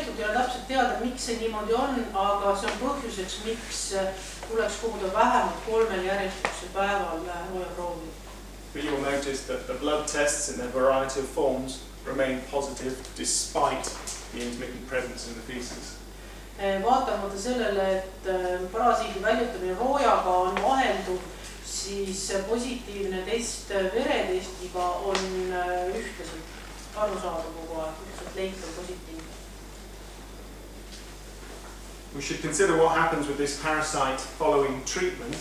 tegelikult ei ole täpselt teada, miks see niimoodi on, aga see on põhjuseks, miks tuleks koguda vähemalt 3 järjestikuse päeval roojaproovi. But you will notice that the blood tests in their variety of forms remain positive despite the intermittent presence in the feces. Vaatamata sellele, et parasiidi väljutamine roojaga on vahelduv, siis positiivne test veretestiga on ühtlaselt arusaadav kogu aeg, ühtlaselt leitav positiivne. We should consider what happens with this parasite following treatment,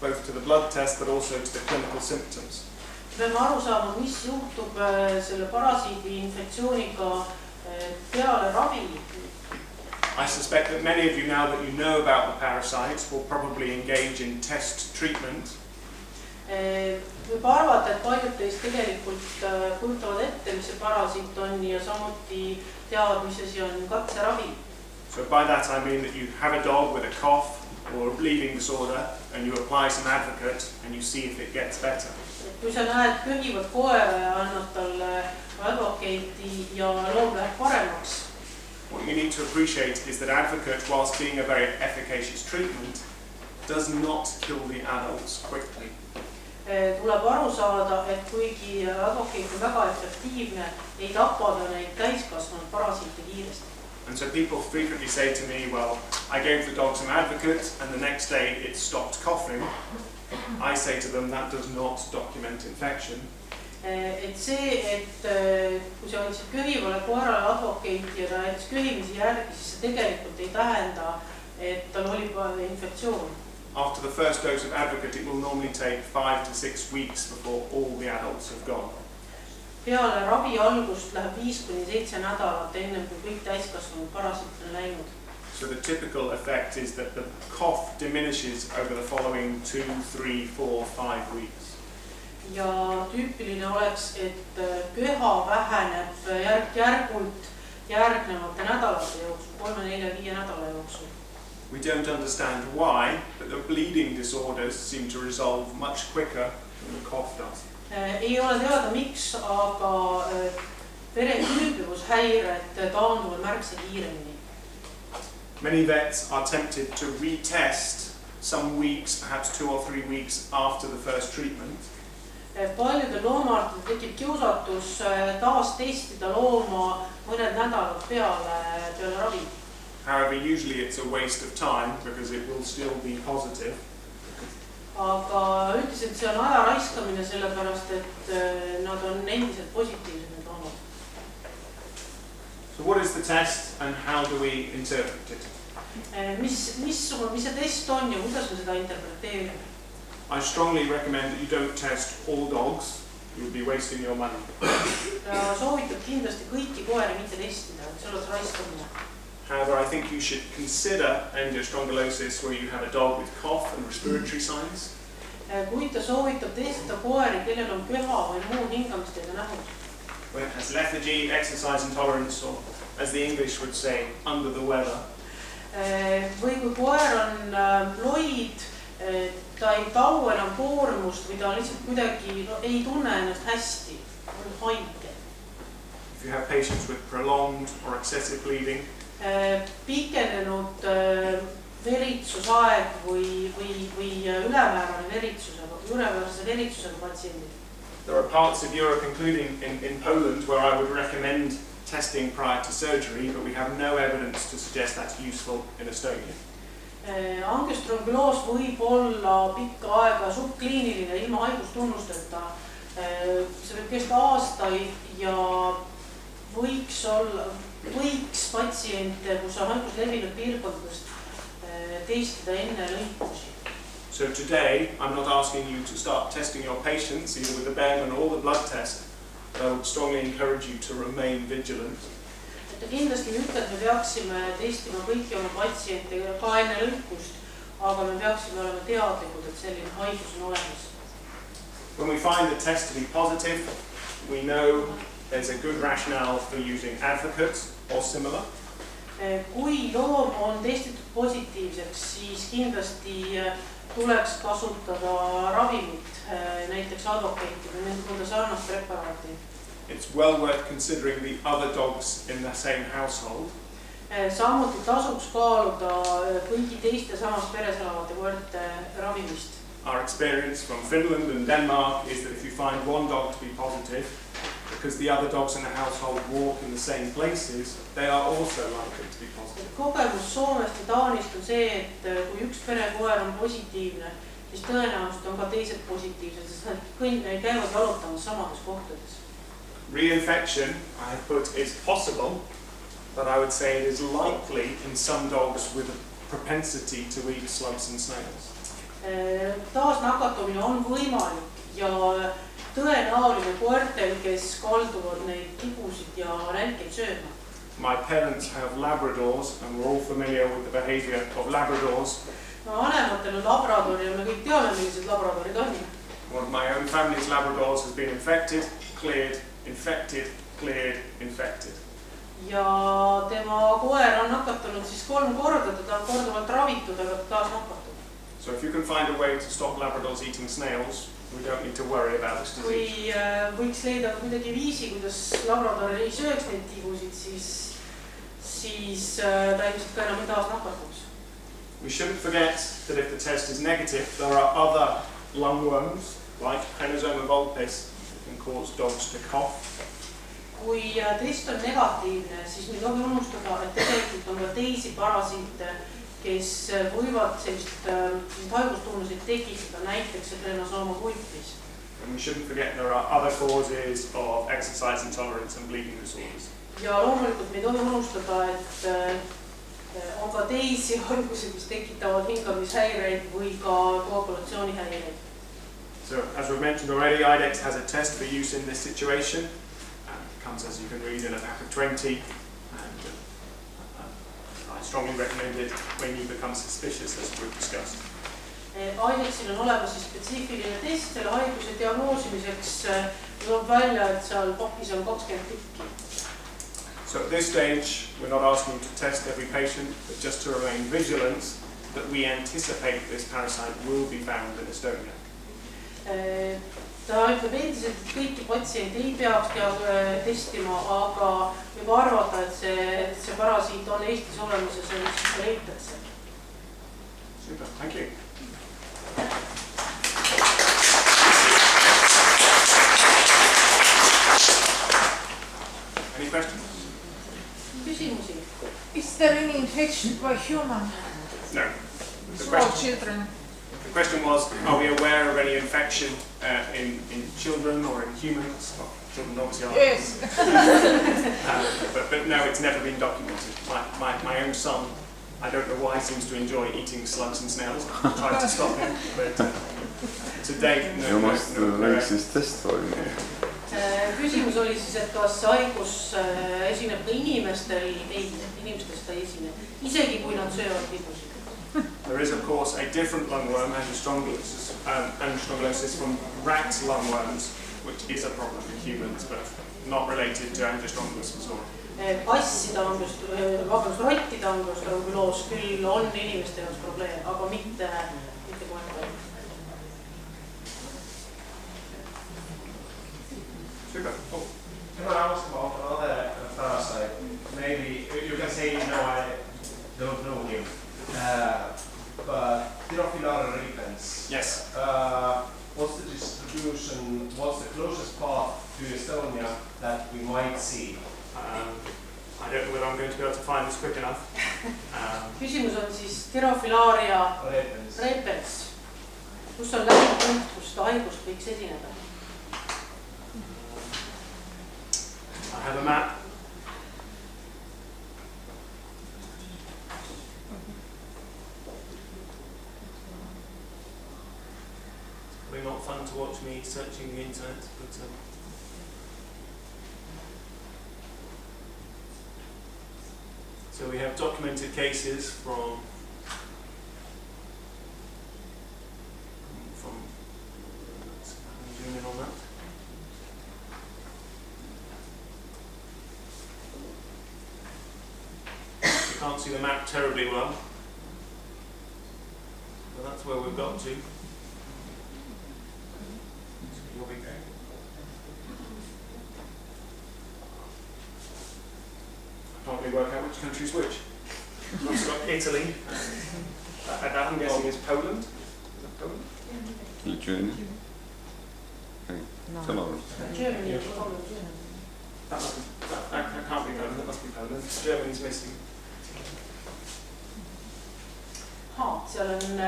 both to the blood test but also to the clinical symptoms. Peame aru saama, mis juhtub selle parasiidi infektsiooniga peale ravi. I suspect that many of you, now that you know about the parasites, will probably engage in test treatment. Võib arvata, et paljud teist tegelikult kujutavad ette, mis see parasiit on ja samuti teavad, mis asi on katseravi. So by that I mean that you have a dog with a cough or a bleeding disorder and you apply some Advocate and you see if it gets better. Kui sa näed köhivat koera ja annad talle Advocate'i ja loom läheb paremaks. What you need to appreciate is that Advocate, whilst being a very efficacious treatment, does not kill the adults quickly. Tuleb aru saada, et kuigi Advocate on väga efektiivne, ei tapada neid täiskasvanud parasiite kiiresti. And so people frequently say to me, well, I gave the dog some Advocate and the next day it stopped coughing. I say to them, that does not document infection. Et see, et kui sa oleksid köhivale koerale Advocate'i ja ta jättis köhimisi järgi, siis see tegelikult ei tähenda, et tal oli infektsioon. After the first dose of Advocate, it will normally take 5 to 6 weeks before all the adults have gone. Peale ravi algust läheb 5 kuni 7 nädalat ennem kui kõik täiskasvanud parasiit on läinud. So the typical effect is that the cough diminishes over the following 2, 3, 4, 5 weeks. Ja tüüpiline oleks, et köha väheneb järk-järgult järgnevate nädalate jooksul, 3, 4, 5 nädala jooksul. We don't understand why, but the bleeding disorders seem to resolve much quicker than the cough does. Ei ole teada miks, aga verekülbivushäired taanduvad märksa kiiremini. Many vets are tempted to retest some weeks, perhaps 2 or 3 weeks after the first treatment. Paljudel loomaarstidel tekib kiusatus taas testida looma mõned nädalad peale ravi. However, usually it's a waste of time because it will still be positive. Aga üldiselt see on aja raiskamine sellepärast, et nad on endiselt positiivsed need loomad. So what is the test and how do we interpret it? Mis see test on ja kuidas me seda interpreteerime? I strongly recommend that you don't test all dogs. You would be wasting your money. Soovitab kindlasti kõiki koeri mitte testida, et see oleks raiskamine. However, I think you should consider Angiostrongylusis where you have a dog with cough and respiratory signs. Kuid ta soovitab testida koeri, kellel on köha või muu hingamisteede nähud. When it has lethargy, exercise intolerance, or as the English would say, under the weather. Või kui koer on loid, ta ei tau enam koormust või ta lihtsalt kuidagi ei tunne ennast hästi, on haige. If you have patients with prolonged or excessive bleeding. Pikenenud veritsusaeg või ülemäärane veritsusega patsiendid. There are parts of Europe, including in Poland, where I would recommend testing prior to surgery, but we have no evidence to suggest that's useful in Estonia. Angiostrongyulus võib olla pikka aega subkliiniline ilma haigustunnusteta. See võib kesta aastaid ja võiks patsiente, kus on haigus levinud piirkondadest, testida enne lõikusi. So today, I'm not asking you to start testing your patients, either with the Bergman or the blood test, but I would strongly encourage you to remain vigilant. Kindlasti ei ütle, et me peaksime testima kõiki oma patsiente ka enne lõikust, aga me peaksime olema teadlikud, et selline haigus on olemas. When we find the test to be positive, we know there's a good rationale for using Advocate or similar. Kui loom on testitud positiivseks, siis kindlasti tuleks kasutada ravimit, näiteks Advocate'i või mõnda sarnast preparaati. It's well worth considering the other dogs in the same household. Samuti tasuks kaaluda kõigi teiste samas peres elavate koerte ravimist. Our experience from Finland and Denmark is that if you find one dog to be positive, because the other dogs in the household walk in the same places, they are also likely to be positive. Kogemus Soomest ja Taanist on see, et kui üks perekoer on positiivne, siis tõenäoliselt on ka teised positiivsed, sest nad kõik käivad jalutamas samades kohtades. Reinfection, I have put, is possible, but I would say it is likely in some dogs with a propensity to eat slugs and snails. Taasnakatumine on võimalik ja tõenäoline koertel, kes kalduvad neid tibusid ja nälkeid sööma. My parents have Labradors and we're all familiar with the behavior of Labradors. Vanematel on labradori ja me kõik teame, millised labradorid on. One of my own family's Labradors has been infected, cleared, infected, cleared, infected. Ja tema koer on nakatunud siis 3 korda, teda on korduvalt ravitud, aga taas nakatud. So if you can find a way to stop Labradors eating snails, we don't need to worry about this disease. Kui võiks leida kuidagi viisi, kuidas labrador ei sööks neid tibusid, siis ta ilmselt ka enam ei taas nakatuks. We shouldn't forget that if the test is negative, there are other lungworms, like Penosoma vulpes, that can cause dogs to cough. Kui test on negatiivne, siis me ei tohi unustada, et tegelikult on ka teisi parasiite, kes võivad sellist haigustunnuseid tekitada, näiteks Penosoma vulpes. And we shouldn't forget there are other causes of exercise intolerance and bleeding disorders. Ja loomulikult me ei tohi unustada, et on ka teisi haigusi, mis tekitavad hingamishäireid või ka koagulatsioonihäireid. So, as we've mentioned already, IDEX has a test for use in this situation. It comes, as you can read, in a pack of 20. And I strongly recommend it when you become suspicious, as we've discussed. IDEXil on olemas spetsiifiline test selle haiguse diagnoosimiseks. Tuleb välja, et seal pakis on 20 tükki. So at this stage, we're not asking to test every patient, but just to remain vigilant that we anticipate this parasite will be found in Estonia. Ta ütleb endiselt, et kõiki patsiente ei peaks testima, aga võib arvata, et see parasiit on Eestis olemas ja see leitakse. Super, thank you. Any questions? Küsimusi? Is there any infection by human? No. Small children? The question was, are we aware of any infection in children or in humans? Well, children obviously are. Yes. But no, it's never been documented. My own son, I don't know why, seems to enjoy eating slugs and snails. I tried to stop him, but to date, no. You must make this test for him. Küsimus oli siis, et kas haigus esineb ka inimestel? Ei, inimestel seda ei esine. Isegi kui nad söövad tibusid. There is, of course, a different lungworm, Angiostrongyulus, from rat lungworms, which is a problem in humans, but not related to Angiostrongyulus disorder. Kasside rottide Angiostrongyulus küll on inimeste jaoks probleem, aga mitte kohe. Super. Oh. Can I ask about another parasite? Maybe you can say, no, I don't know him. But Thyrophilare repens. Yes. What's the distribution? What's the closest path to Estonia that we might see? I don't know whether I'm going to be able to find this quick enough. Küsimus on siis Thyrophilare repens. Kus on lähipunkt, kus seda haigust võiks esineda? I have a map. It's probably not fun to watch me searching the internet, but so we have documented cases from let's zoom in on that. You can't see the map terribly well, but that's where we've got to. So here we go. can't really work out which country's which. We've also got Italy. That I'm guessing is Poland. Is that Poland? Lithuania. Germany. That can't be Poland, that must be Poland. Germany's missing. Seal on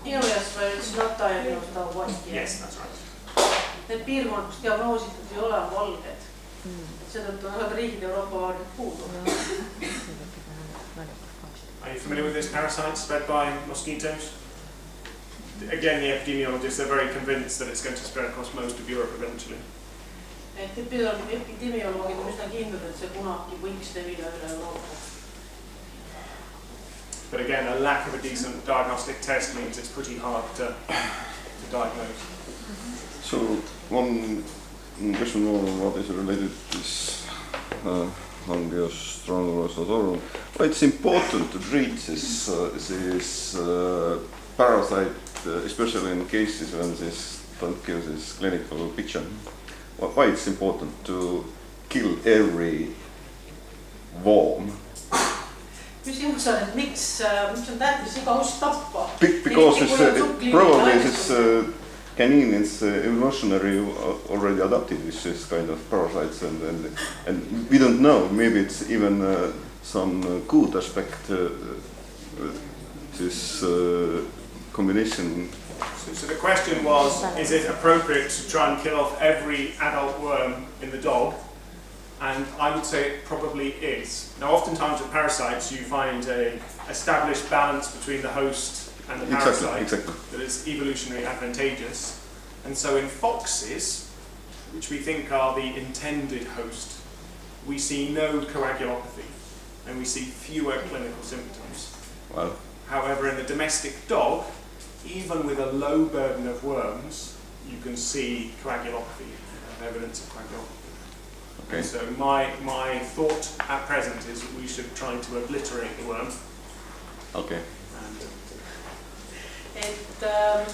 areas where it's not diagnosed how white. Yes, that's right. Need piirkonnad, kus diagnoositud ei ole, on valged. Seetõttu on osad riigid Euroopa vaarid puudu. Are you familiar with this parasite spread by mosquitoes? Again, the epidemiologists are very convinced that it's going to spread across most of Europe eventually. Epidemioloogid on üsna kindlad, et see kunagi võiks levida üle Euroopa. But again, a lack of a decent diagnostic test means it's pretty hard to diagnose. So one question more, what is related to this Angiostrongyulus vasorum. Why it's important to treat this parasite, especially in cases when this don't give this clinical picture. Why it's important to kill every worm? Küsimus on, et miks on tähtis igahust tappa? Because probably this canine is evolutionary already adapted with this kind of parasites, and we don't know, maybe it's even some good aspect this combination. So the question was, is it appropriate to try and kill off every adult worm in the dog? And I would say it probably is. Now, oftentimes with parasites, you find an established balance between the host and the parasite that is evolutionarily advantageous. And so in foxes, which we think are the intended host, we see no coagulopathy and we see fewer clinical symptoms. Well. However, in the domestic dog, even with a low burden of worms, you can see coagulopathy, evidence of coagulopathy. Okay. So my thought at present is that we should try to obliterate the worm. Okay.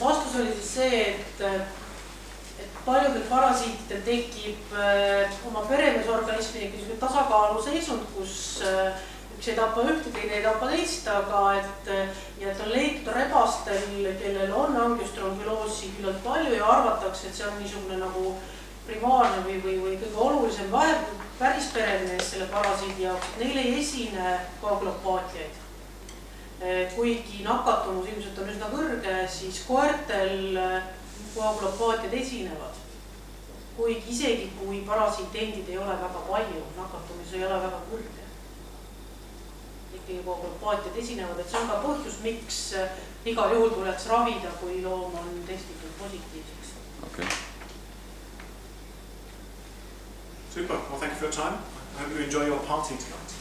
Vastus oli siis see, et paljudel parasiitidel tekib oma peremesorganismi tasakaalu seisund, kus üks ei tapa ühte, teine ei tapa teist, aga et on leitud rebastel, kellel on Angiostrongyulosi küllalt palju ja arvatakse, et see on niisugune nagu primaarne või kõige olulisem päris peremees selle parasiidi jaoks, et neil ei esine koagulopaatiaid. Kuigi nakatumus ilmselt on üsna kõrge, siis koertel koagulopaatiad esinevad. Kuigi isegi kui parasiitendid ei ole väga palju, nakatumus ei ole väga kõrge. Ikkagi koagulopaatiad esinevad, et see on ka põhjus, miks igal juhul tuleks ravida, kui loom on testitud positiivseks. Okay. Super. Well, thank you for your time. I hope you enjoy your party tonight.